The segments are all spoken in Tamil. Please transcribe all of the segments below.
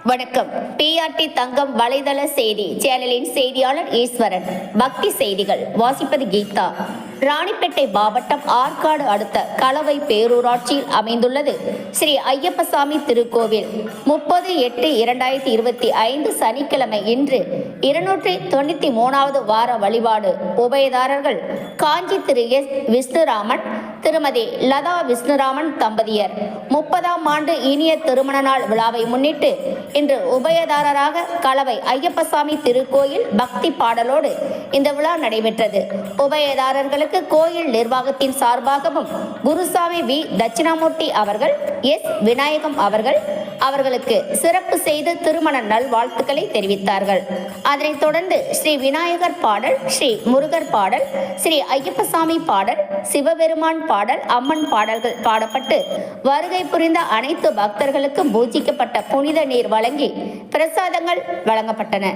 வணக்கம். பிஆர்டி தங்கம் வலைதள செய்தி சேனலின் செய்தியாளர் ஈஸ்வரன். பக்தி செய்திகள் வாசிப்பது கீதா. ராணிப்பேட்டை மாவட்டம் ஆற்காடு அடுத்த கலவை பேரூராட்சியில் அமைந்துள்ளது ஸ்ரீ ஐயப்பசாமி திருக்கோவில். 30/8/2025 சனிக்கிழமை இன்று 293வது வார வழிபாடு. உபயதாரர்கள் காஞ்சி திரு எஸ். விஷ்ணுராமன், திருமதி லதா விஷ்ணுராமன் தம்பதியர். 30ஆம் ஆண்டு இனிய திருமண நாள் விழாவை முன்னிட்டு இன்று உபயதாரராக கலவை ஐயப்பசாமி திருக்கோயில் பக்தி பாடலோடு இந்த விழா நடைபெற்றது. உபயதாரர்களுக்கு கோயில் நிர்வாகத்தின் சார்பாகவும் குருசாமி வி. தட்சிணாமூர்த்தி அவர்கள், எஸ். விநாயகம் அவர்களுக்கு சிறப்பு செய்து திருமண நல்வாழ்த்துக்களை தெரிவித்தார்கள். அதனைத் தொடர்ந்து ஸ்ரீ விநாயகர் பாடல், ஸ்ரீ முருகர் பாடல், ஸ்ரீ ஐயப்பசாமி பாடல், சிவபெருமான் பாடல், அம்மன் பாடல்கள் பாடப்பட்டு வருகை புரிந்த அனைத்து பக்தர்களுக்கும் பூஜிக்கப்பட்ட புனித நீர் வழங்கி பிரசாதங்கள் வழங்கப்பட்டன.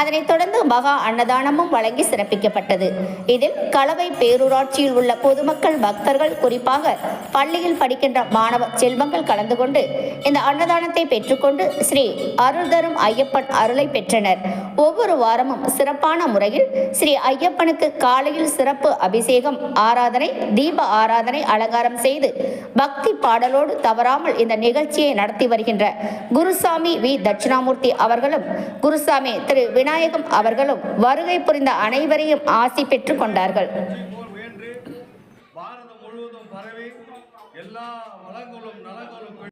அதனைத் தொடர்ந்து மகா அன்னதானமும் வழங்கி சிறப்பிக்கப்பட்டது. இதில் கலவை பேரூராட்சியில் உள்ள பொதுமக்கள், பக்தர்கள், குறிப்பாக பள்ளியில் படிக்கின்ற மாணவ செல்வங்கள் கலந்து கொண்டு இந்த அன்னதானத்தை பெற்றுக்கொண்டு ஸ்ரீ அருள் தரும் ஐயப்பன் அருளை பெற்றனர். ஒவ்வொரு வாரமும் சிறப்பான முறையில் ஸ்ரீ ஐயப்பனுக்கு காலையில் சிறப்பு அபிஷேகம், ஆராதனை, தீப ஆராதனை, அலங்காரம் செய்து பக்தி பாடலோடு தவறாமல் இந்த நிகழ்ச்சியை நடத்தி வருகின்ற குருசாமி வி. தட்சிணாமூர்த்தி அவர்களும், குருசாமி திரு விநாயகம் அவர்களும் வருகை புரிந்த அனைவரையும் ஆசி பெற்றுக் கொண்டார்கள். பாரதம் முழுவதும் பரவி எல்லா வளங்களும் நலங்களும்